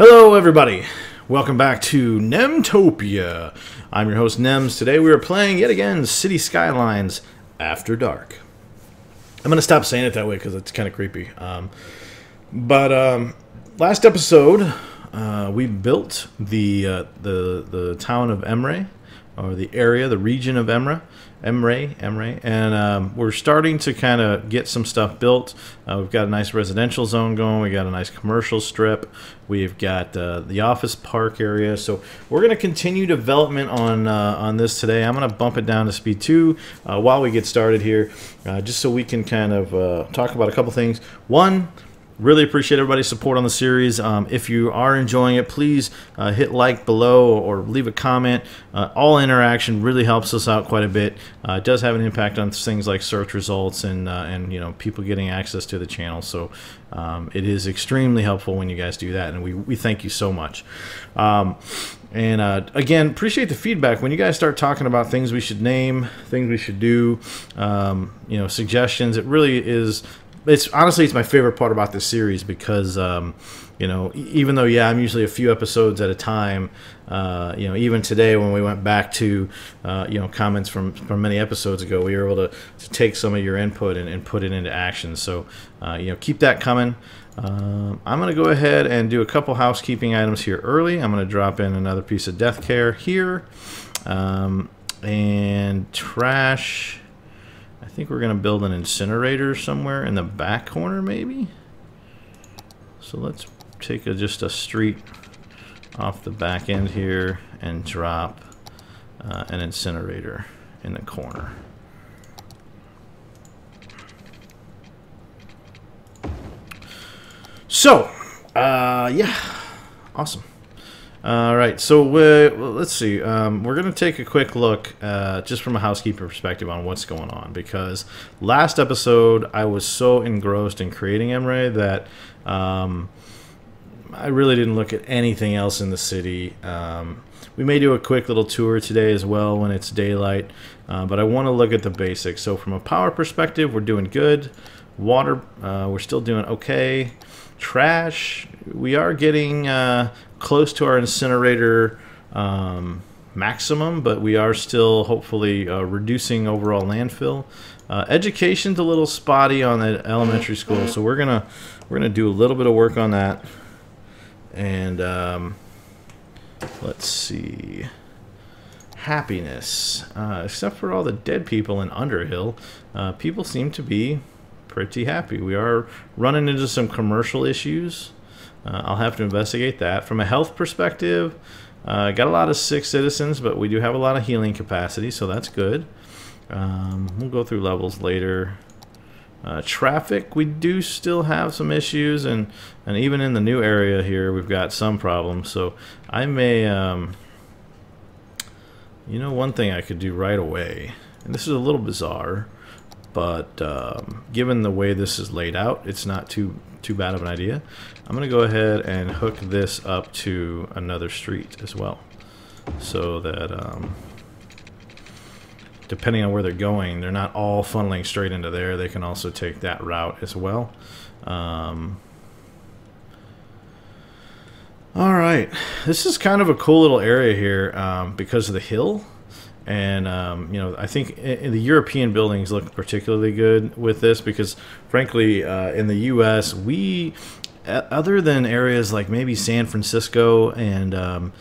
Hello everybody, welcome back to NemTopia. I'm your host Nemes. Today we are playing yet again City Skylines After Dark. I'm going to stop saying it that way because it's kind of creepy. Last episode we built the town of Emre, or the area, the region of Emre, and we're starting to kind of get some stuff built. We've got a nice residential zone going. We got a nice commercial strip. We've got the office park area. So we're going to continue development on this today. I'm going to bump it down to speed 2 while we get started here, just so we can kind of talk about a couple things. One, really appreciate everybody's support on the series. If you are enjoying it, please hit like below or leave a comment. All interaction really helps us out quite a bit. It does have an impact on things like search results and you know, people getting access to the channel. So it is extremely helpful when you guys do that, and we thank you so much. Again, appreciate the feedback when you guys start talking about things we should name, things we should do, you know, suggestions. It really is. Honestly, it's my favorite part about this series because, you know, even though, yeah, I'm usually a few episodes at a time, you know, even today when we went back to, you know, comments from many episodes ago, we were able to take some of your input and put it into action. So, you know, keep that coming. I'm going to go ahead and do a couple housekeeping items here early. I'm going to drop in another piece of death care here, and trash. I think we're going to build an incinerator somewhere in the back corner, maybe. So let's take just a street off the back end here and drop an incinerator in the corner. So, yeah, awesome. All right, so let's see. We're going to take a quick look, just from a housekeeping perspective, on what's going on. Because last episode, I was so engrossed in creating Emre that I really didn't look at anything else in the city. We may do a quick little tour today as well when it's daylight, but I want to look at the basics. So from a power perspective, we're doing good. Water, we're still doing okay. Trash, we are getting close to our incinerator maximum, but we are still hopefully reducing overall landfill. Education's a little spotty on the elementary school, so we're gonna do a little bit of work on that. And let's see, happiness. Except for all the dead people in Underhill, people seem to be pretty happy. We are running into some commercial issues. I'll have to investigate that. From a health perspective, got a lot of sick citizens, but we do have a lot of healing capacity, so that's good. We'll go through levels later. Traffic, we do still have some issues, and even in the new area here, we've got some problems. So I may, you know, one thing I could do right away, and this is a little bizarre, but given the way this is laid out, it's not too bad of an idea. I'm going to go ahead and hook this up to another street as well, so that depending on where they're going, they're not all funneling straight into there. They can also take that route as well. All right, this is kind of a cool little area here because of the hill. And, you know, I think the European buildings look particularly good with this because, frankly, in the U.S., we, other than areas like maybe San Francisco and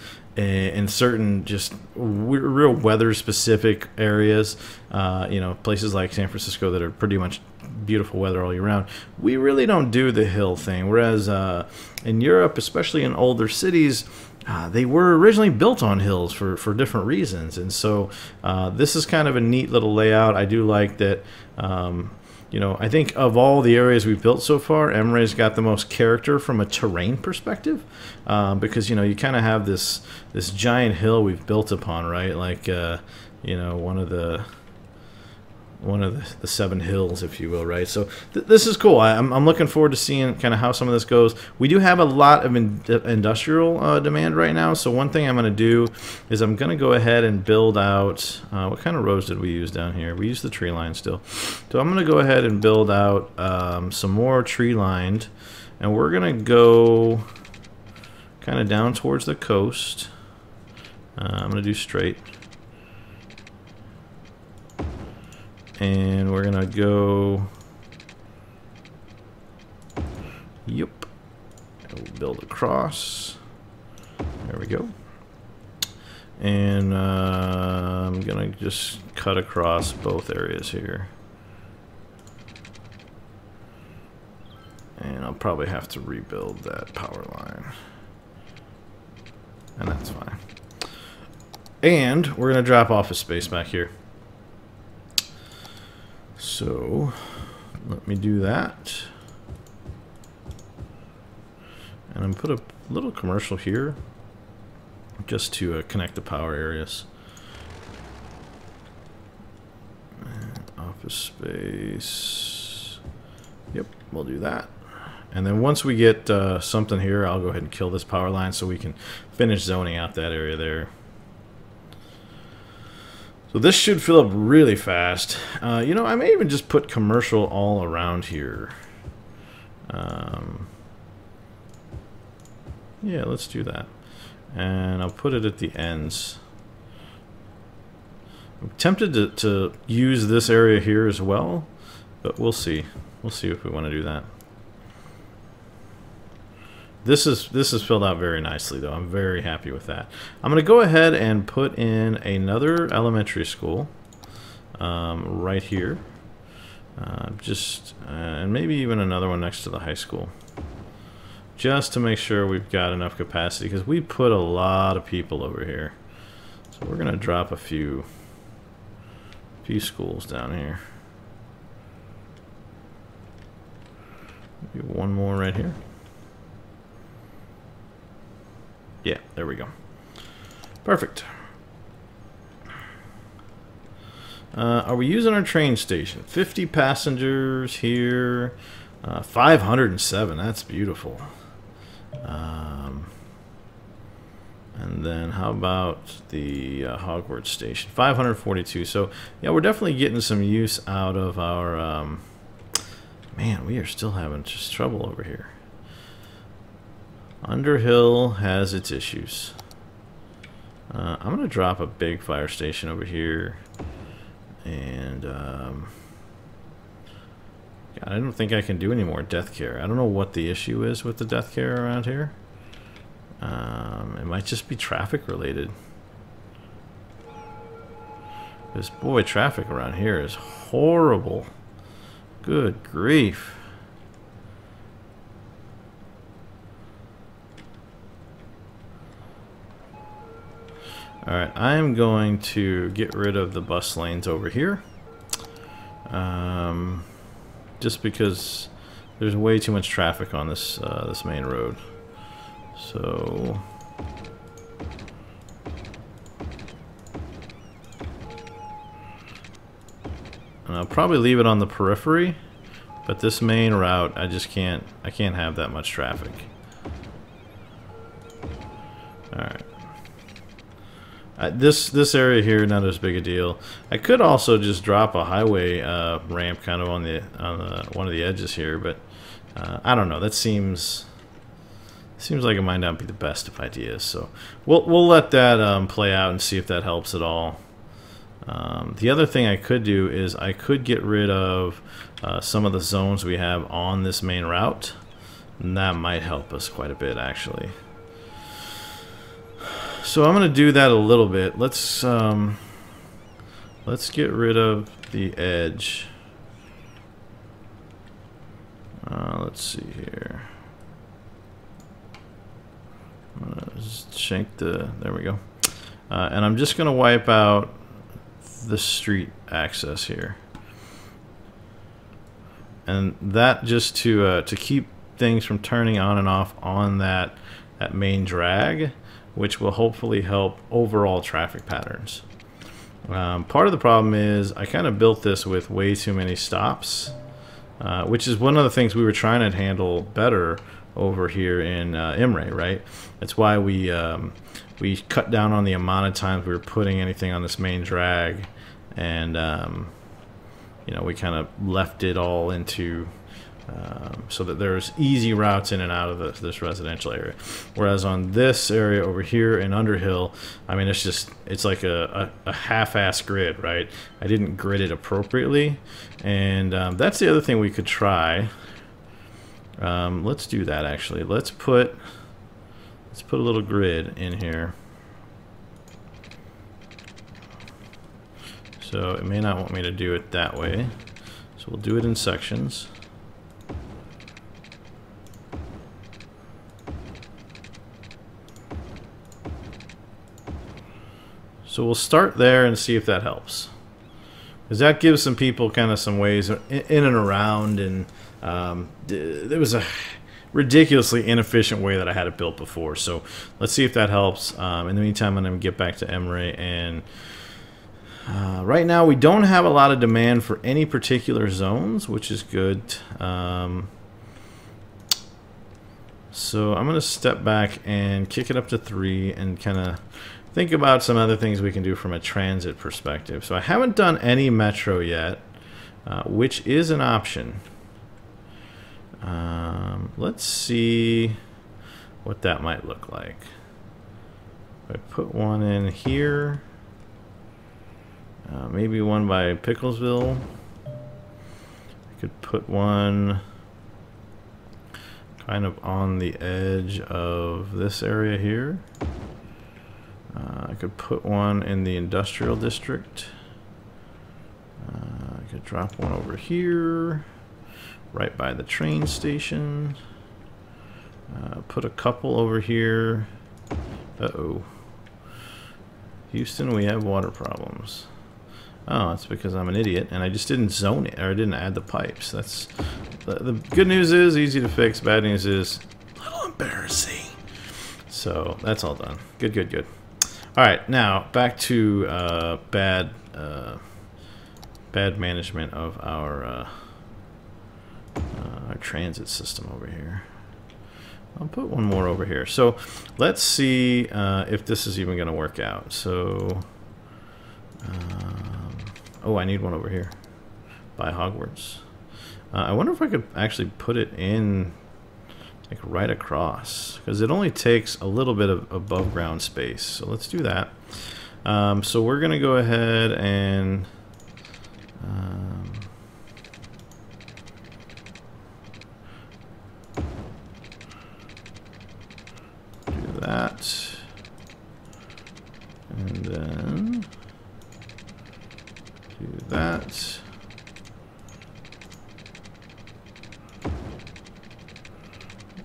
certain just real weather-specific areas, you know, places like San Francisco that are pretty much beautiful weather all year round, we really don't do the hill thing. Whereas in Europe, especially in older cities, they were originally built on hills for different reasons, and so this is kind of a neat little layout. I do like that. You know, I think of all the areas we've built so far, Emre's got the most character from a terrain perspective, because, you know, you kind of have this giant hill we've built upon, right? Like, you know, one of the 7 hills, if you will, right? So this is cool. I'm looking forward to seeing kind of how some of this goes. We do have a lot of industrial demand right now, so one thing I'm going to do is I'm going to go ahead and build out, what kind of rows did we use down here? We used the tree line still. So I'm going to go ahead and build out some more tree lined, and we're going to go kind of down towards the coast. I'm going to do straight. And we're going to go... Yep. We'll build across. There we go. And I'm going to just cut across both areas here. And I'll probably have to rebuild that power line. And that's fine. And we're going to drop office space back here. So, let me do that. And I'm going to put a little commercial here just to connect the power areas. And office space. Yep, we'll do that. And then once we get something here, I'll go ahead and kill this power line so we can finish zoning out that area there. So this should fill up really fast. You know, I may even just put commercial all around here. Yeah, let's do that. And I'll put it at the ends. I'm tempted to use this area here as well, but we'll see. We'll see if we want to do that. This is filled out very nicely, though. I'm very happy with that. I'm going to go ahead and put in another elementary school right here. And maybe even another one next to the high school. Just to make sure we've got enough capacity, because we put a lot of people over here. So we're going to drop a few schools down here. Maybe one more right here. Yeah, there we go. Perfect. Are we using our train station? 50 passengers here. 507. That's beautiful. And then how about the Hogwarts station? 542. So, yeah, we're definitely getting some use out of our... man, we are still having just trouble over here. Underhill has its issues. I'm going to drop a big fire station over here. And, God, I don't think I can do any more death care. I don't know what the issue is with the death care around here. It might just be traffic related. Because, boy, traffic around here is horrible. Good grief. Alright, I am going to get rid of the bus lanes over here. Just because there's way too much traffic on this this main road. So... and I'll probably leave it on the periphery, but this main route, I can't have that much traffic. Alright. This area here, not as big a deal. I could also just drop a highway ramp kind of on one of the edges here, but I don't know. That seems like it might not be the best of ideas. So we'll let that play out and see if that helps at all. The other thing I could do is I could get rid of some of the zones we have on this main route, and that might help us quite a bit actually. So I'm going to do that a little bit. Let's get rid of the edge. Let's see here. Just shank there we go. And I'm just going to wipe out the street access here. And that just to keep things from turning on and off on that main drag, which will hopefully help overall traffic patterns. Part of the problem is I kind of built this with way too many stops, which is one of the things we were trying to handle better over here in Imre, right? That's why we cut down on the amount of times we were putting anything on this main drag, and you know, we kind of left it all into so that there's easy routes in and out of this residential area. Whereas on this area over here in Underhill, I mean, it's like a half-ass grid, right? I didn't grid it appropriately, and that's the other thing we could try. Let's do that actually. Let's put a little grid in here. So it may not want me to do it that way, so we'll do it in sections. So we'll start there and see if that helps, because that gives some people kind of some ways in and around, and there was a ridiculously inefficient way that I had it built before. So let's see if that helps. In the meantime, I'm going to get back to Emre, and right now we don't have a lot of demand for any particular zones, which is good. So I'm going to step back and kick it up to 3 and kind of think about some other things we can do from a transit perspective. So I haven't done any metro yet, which is an option. Let's see what that might look like. If I put one in here, maybe one by Picklesville. I could put one kind of on the edge of this area here. I could put one in the industrial district. I could drop one over here, right by the train station. Put a couple over here. Uh-oh. Houston, we have water problems. Oh, it's because I'm an idiot and I just didn't zone it, or I didn't add the pipes. That's the good news is easy to fix. Bad news is a little embarrassing. So that's all done. Good, good, good. All right, now back to bad management of our transit system over here. I'll put one more over here. So let's see if this is even going to work out. So, oh, I need one over here by Hogwarts. I wonder if I could actually put it in like right across, because it only takes a little bit of above ground space. So let's do that. So we're going to go ahead and do that, and then do that.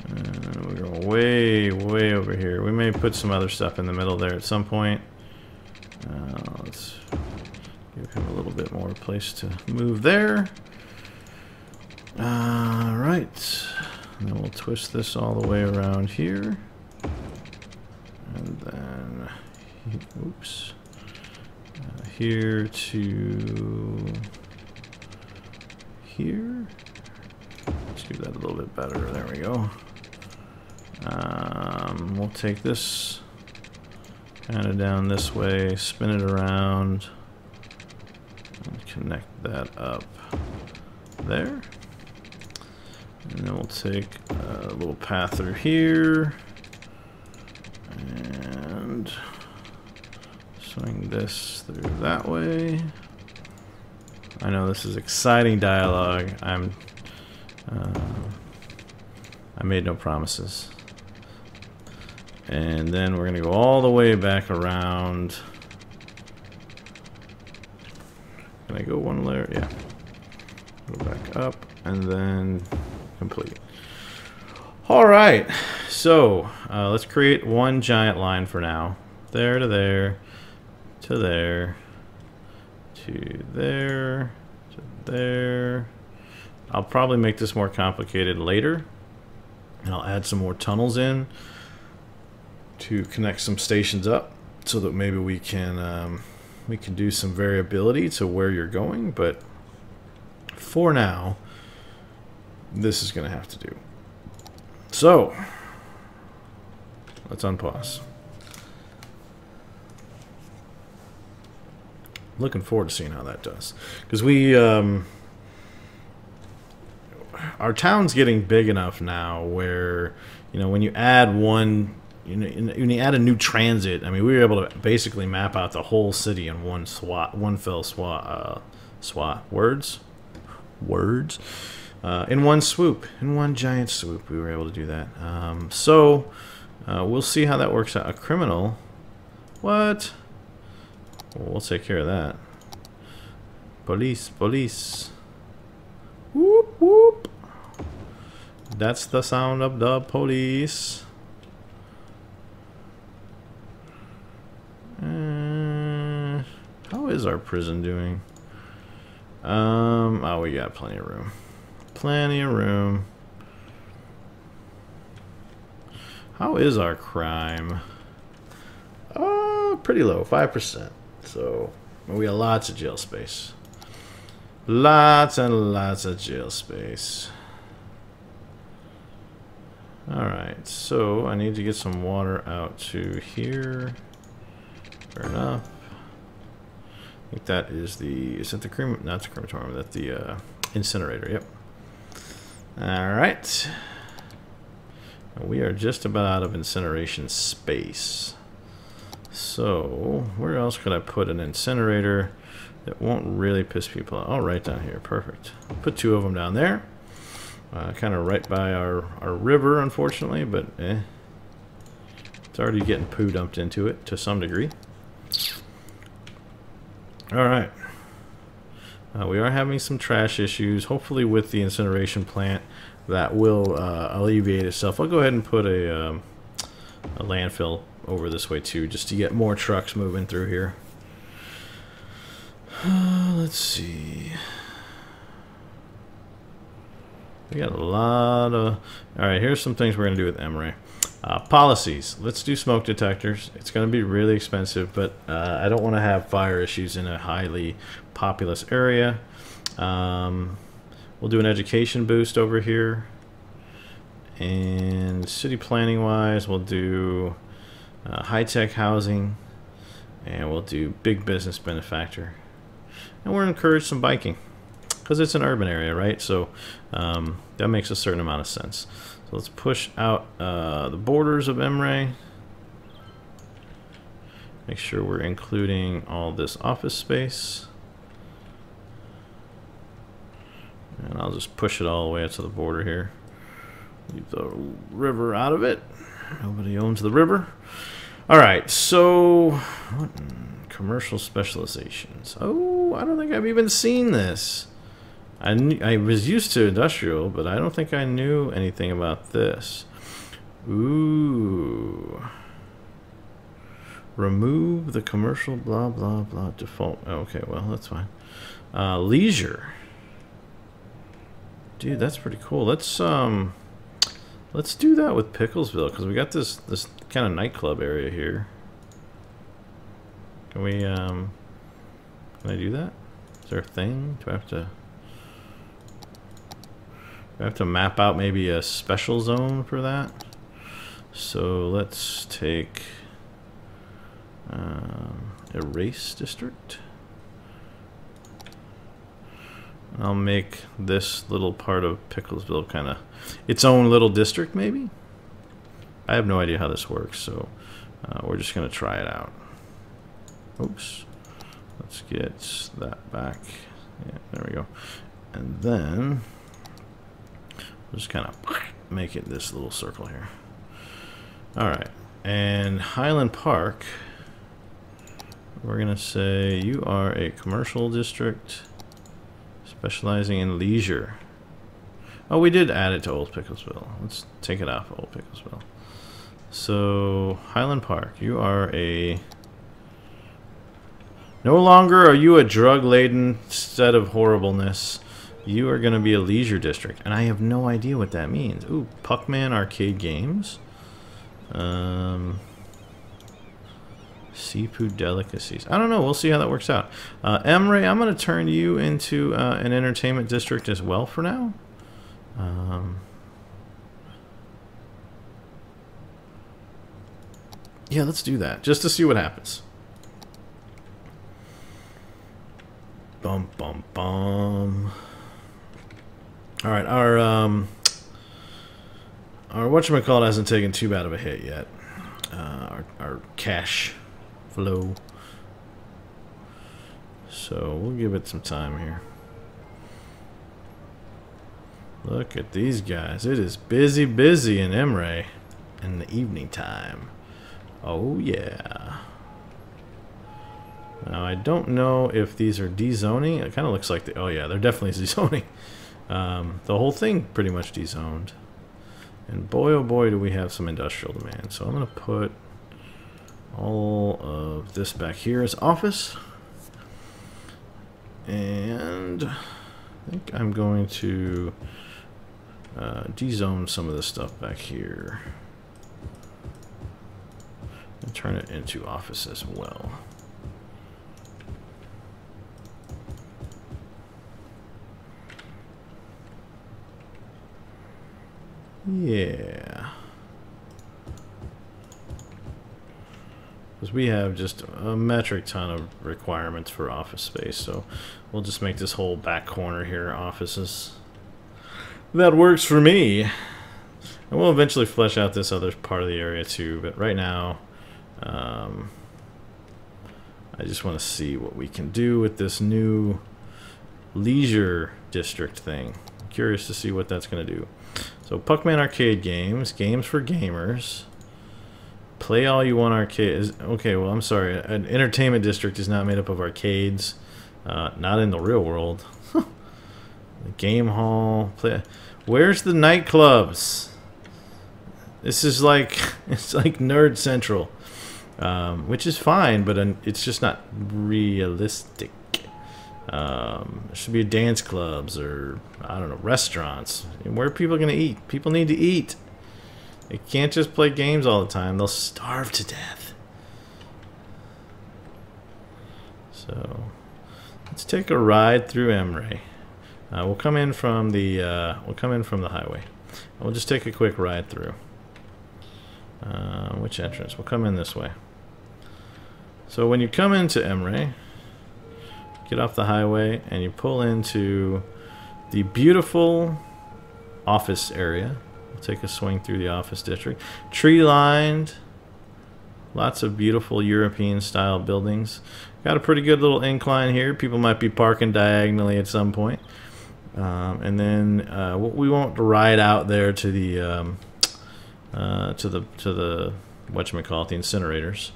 And we're going way over here. We may put some other stuff in the middle there at some point. Let's give him a little bit more place to move there. Right. And then we'll twist this all the way around here. And then, oops, here to here. Let's do that a little bit better. There we go. We'll take this kind of down this way, spin it around, and connect that up there. And then we'll take a little path through here and swing this through that way. I know this is exciting dialogue. I made no promises. And then we're going to go all the way back around. Can I go one layer? Yeah. Go back up and then complete. All right. So let's create one giant line for now. There to there, to there, to there, to there. I'll probably make this more complicated later. And I'll add some more tunnels in to connect some stations up, so that maybe we can do some variability to where you're going. But for now, this is going to have to do. So let's unpause. Looking forward to seeing how that does, because we our town's getting big enough now where, you know, when you add one, you know, when you add a new transit, I mean, we were able to basically map out the whole city in one fell swat, words, in one swoop, in one giant swoop. We were able to do that. So we'll see how that works out. A criminal, what? Well, we'll take care of that. Police, police. Whoop, whoop. That's the sound of the police. How is our prison doing? Oh, we got plenty of room. Plenty of room. How is our crime? Oh, pretty low, 5%. So we got lots of jail space. Lots and lots of jail space. Alright, so I need to get some water out to here. Fair enough. I think that is the... Is that the not the crematorium, that's the incinerator, yep. Alright. We are just about out of incineration space. So, where else could I put an incinerator that won't really piss people off? Oh, right down here. Perfect. I'll put 2 of them down there. Kind of right by our river, unfortunately, but it's already getting poo dumped into it to some degree. Alright. We are having some trash issues. Hopefully with the incineration plant that will alleviate itself. I'll go ahead and put a landfill over this way too, just to get more trucks moving through here. Let's see. We got a lot of... Alright, here's some things we're going to do with Emre. Policies. Let's do smoke detectors. It's going to be really expensive, but I don't want to have fire issues in a highly populous area. We'll do an education boost over here. And city planning wise, we'll do high-tech housing. And we'll do big business benefactor. And we'll encourage some biking. Because it's an urban area, right? So that makes a certain amount of sense. So let's push out the borders of Emre. Make sure we're including all this office space. And I'll just push it all the way up to the border here. Leave the river out of it. Nobody owns the river. Alright, so what commercial specializations. Oh, I don't think I've even seen this. I was used to industrial, but I don't think I knew anything about this. Ooh. Remove the commercial blah blah blah default. Oh, okay, well that's fine. Leisure. Dude, that's pretty cool. Let's do that with Picklesville because we got this kind of nightclub area here. Can we can I do that? Is there a thing? Do I have to map out maybe a special zone for that? So let's take erase district. I'll make this little part of Picklesville kind of its own little district, maybe? I have no idea how this works, so we're just going to try it out. Oops. Let's get that back. Yeah, there we go. And then we'll just kind of make it this little circle here. Alright. And Highland Park, we're going to say you are a commercial district specializing in leisure. Oh, we did add it to Old Picklesville. Let's take it off Old Picklesville. So, Highland Park, you are a... No longer are you a drug-laden set of horribleness. You are going to be a leisure district. And I have no idea what that means. Ooh, Puckman Arcade Games. Seafood delicacies. I don't know. We'll see how that works out. Emre, I'm going to turn you into an entertainment district as well for now. Yeah, let's do that. Just to see what happens. Bum, bum, bum. All right, our whatchamacallit hasn't taken too bad of a hit yet. Our cash flow. So we'll give it some time here. Look at these guys. It is busy, busy in Emre in the evening time. Oh yeah. Now I don't know if these are dezoning. It kind of looks like oh yeah, they're definitely dezoning. The whole thing pretty much dezoned. And boy oh boy do we have some industrial demand. So I'm gonna put all of this back here as office. And I think I'm going to dezone some of this stuff back here and turn it into office as well. Yeah. Because we have just a metric ton of requirements for office space, so we'll just make this whole back corner here offices. That works for me. And we'll eventually flesh out this other part of the area too, but right now I just want to see what we can do with this new leisure district thing. I'm curious to see what that's going to do. So Puckman arcade games, games for gamers. Play all you want arcade. Okay, well I'm sorry. An entertainment district is not made up of arcades. Not in the real world. The game hall. Where's the nightclubs? This is like it's like Nerd Central, which is fine, but it's just not realistic. There should be dance clubs or I don't know, restaurants. Where are people going to eat? People need to eat. They can't just play games all the time. They'll starve to death. So let's take a ride through Emre. We'll come in from the highway. We'll just take a quick ride through. Which entrance? We'll come in this way. So when you come into Emre, get off the highway and you pull into the beautiful office area. We'll take a swing through the office district. Tree lined. Lots of beautiful European style buildings. Got a pretty good little incline here. People might be parking diagonally at some point. And then we won't ride out there to the whatchamacallit, the incinerators.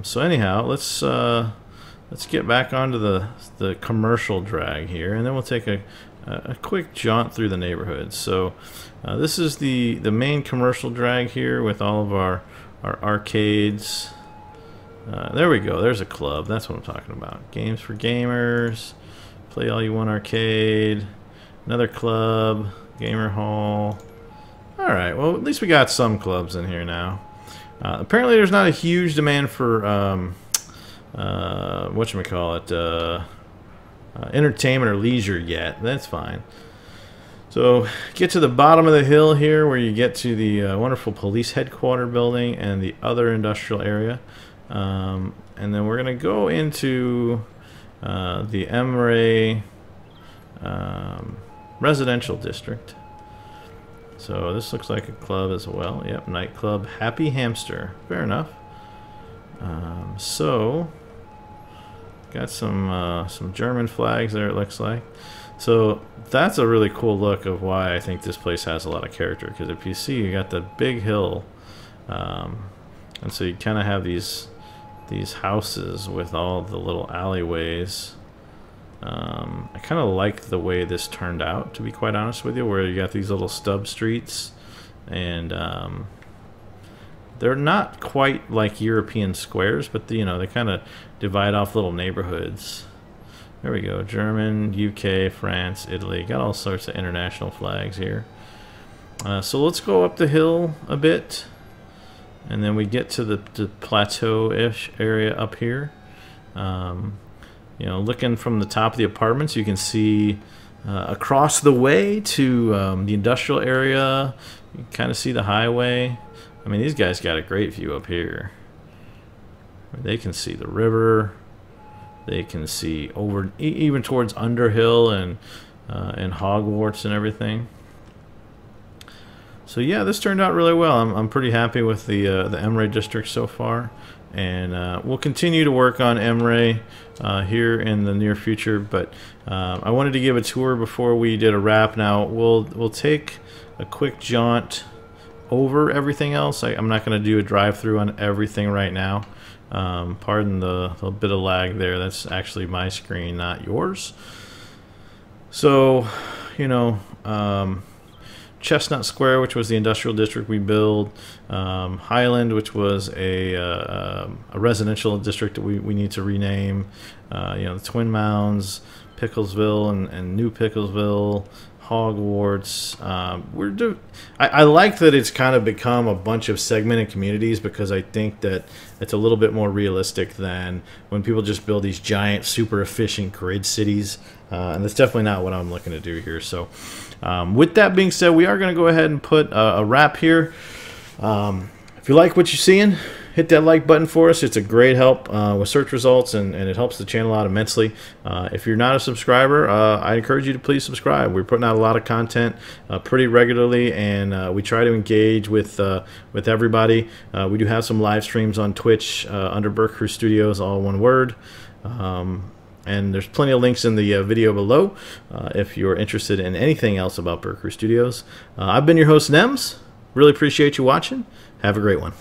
So anyhow, let's get back onto the commercial drag here, and then we'll take a quick jaunt through the neighborhood. So this is the main commercial drag here with all of our arcades. There we go. There's a club. That's what I'm talking about. Games for gamers. Play all you want arcade. Another club. Gamer hall. Alright, well at least we got some clubs in here now. Apparently there's not a huge demand for whatchamacallit, entertainment or leisure yet. That's fine. So get to the bottom of the hill here where you get to the wonderful police headquarters building and the other industrial area. And then we're going to go into the Emre residential district. So this looks like a club as well. Yep, nightclub Happy Hamster. Fair enough. So got some German flags there, it looks like. So that's a really cool look of why I think this place has a lot of character, because if you see, you got the big hill, and so you kind of have these houses with all the little alleyways. I kind of like the way this turned out, to be quite honest with you, where you got these little stub streets, and they're not quite like European squares, but they kind of divide off little neighborhoods. There we go. German, UK, France, Italy. Got all sorts of international flags here. So let's go up the hill a bit, and then we get to the plateau-ish area up here. Looking from the top of the apartments, you can see across the way to the industrial area. You can kind of see the highway. I mean, these guys got a great view up here. They can see the river. They can see over even towards Underhill and and Hogwarts and everything. So yeah, this turned out really well. I'm pretty happy with the MRay district so far, and we'll continue to work on MRay here in the near future. But I wanted to give a tour before we did a wrap. Now we'll take a quick jaunt over everything else. I'm not going to do a drive-through on everything right now. Pardon the bit of lag there. That's actually my screen, not yours. So, you know, Chestnut Square, which was the industrial district we built, Highland, which was a residential district that we need to rename, you know, the Twin Mounds, Picklesville and New Picklesville, Hogwarts. I like that it's kind of become a bunch of segmented communities, because I think that it's a little bit more realistic than when people just build these giant, super efficient grid cities. And that's definitely not what I'm looking to do here. So with that being said, we are going to go ahead and put a wrap here. If you like what you're seeing, hit that like button for us. It's a great help with search results, and it helps the channel out immensely. If you're not a subscriber, I encourage you to please subscribe. We're putting out a lot of content pretty regularly, and we try to engage with everybody. We do have some live streams on Twitch under Burke Crew Studios, all one word. And there's plenty of links in the video below if you're interested in anything else about Burke Crew Studios. I've been your host, Nems. Really appreciate you watching. Have a great one.